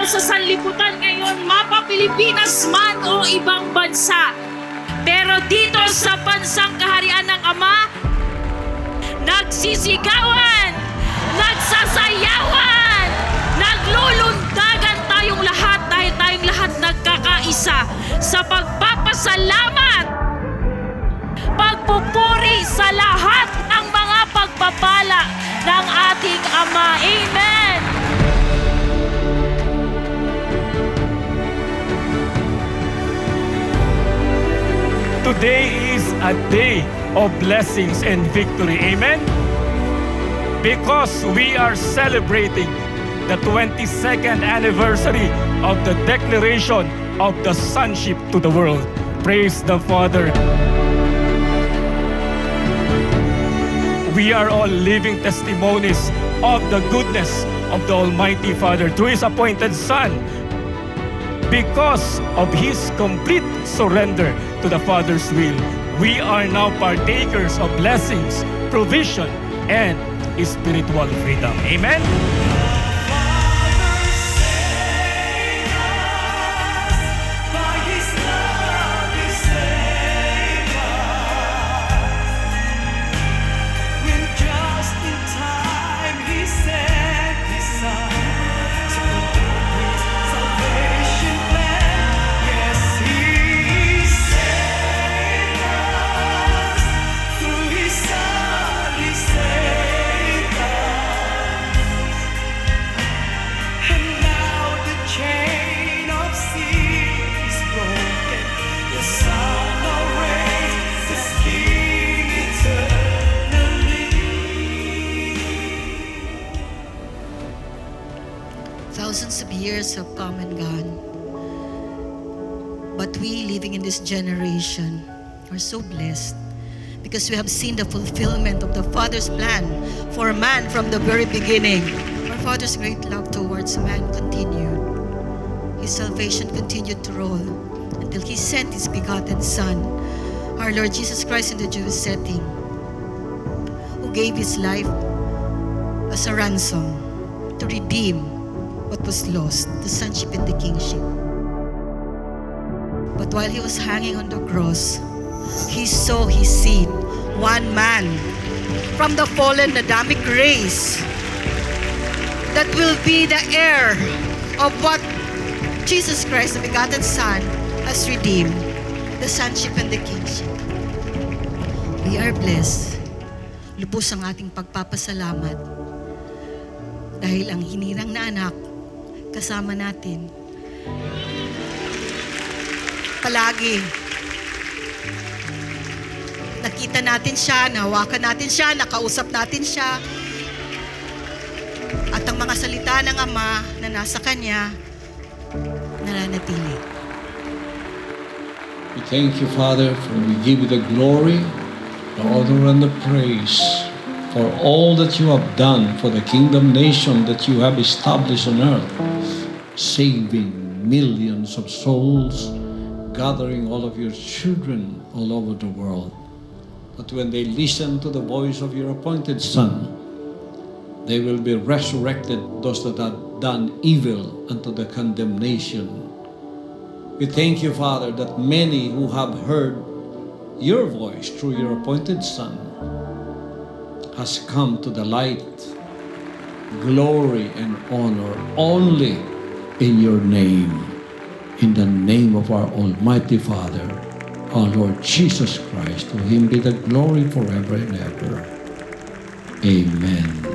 sa sanlibutan ngayon, mapa Pilipinas man o ibang bansa. Pero dito sa bansang kaharian ng Ama, nagsisigawan, nagsasayawan, naglulundagan tayong lahat dahil tayong lahat nagkakaisa sa pagpapasalamat, pagpupuri sa lahat ng mga pagpapala ng ating Ama. Amen! Today is a day of blessings and victory. Amen? Because we are celebrating the 22nd anniversary of the declaration of the sonship to the world. Praise the Father. We are all living testimonies of the goodness of the Almighty Father through His appointed Son. Because of His complete surrender to the Father's will, we are now partakers of blessings, provision, and spiritual freedom. Amen? Thousands of years have come and gone. But we living in this generation are so blessed because we have seen the fulfillment of the Father's plan for man from the very beginning. Our Father's great love towards man continued. His salvation continued to roll until He sent His begotten Son, our Lord Jesus Christ, in the Jewish setting, who gave His life as a ransom to redeem what was lost, the sonship and the kingship. But while He was hanging on the cross, He saw His seed, one man from the fallen Adamic race that will be the heir of what Jesus Christ, the begotten Son, has redeemed, the sonship and the kingship. We are blessed. Lubos ang ating pagpapasalamat dahil ang hinirang na anak kasama natin palagi. Nakita natin siya, nahawakan natin siya, nakausap natin siya. At ang mga salita ng Ama na nasa Kanya, nananatili. We thank you, Father, for we give you the glory, the honor, and the praise for all that you have done for the kingdom nation that you have established on earth, saving millions of souls, gathering all of your children all over the world. But when they listen to the voice of your appointed Son, they will be resurrected, those that have done evil unto the condemnation. We thank you, Father, that many who have heard your voice through your appointed Son has come to the light, glory, and honor only in your name. In the name of our Almighty Father, our Lord Jesus Christ, to Him be the glory forever and ever. Amen.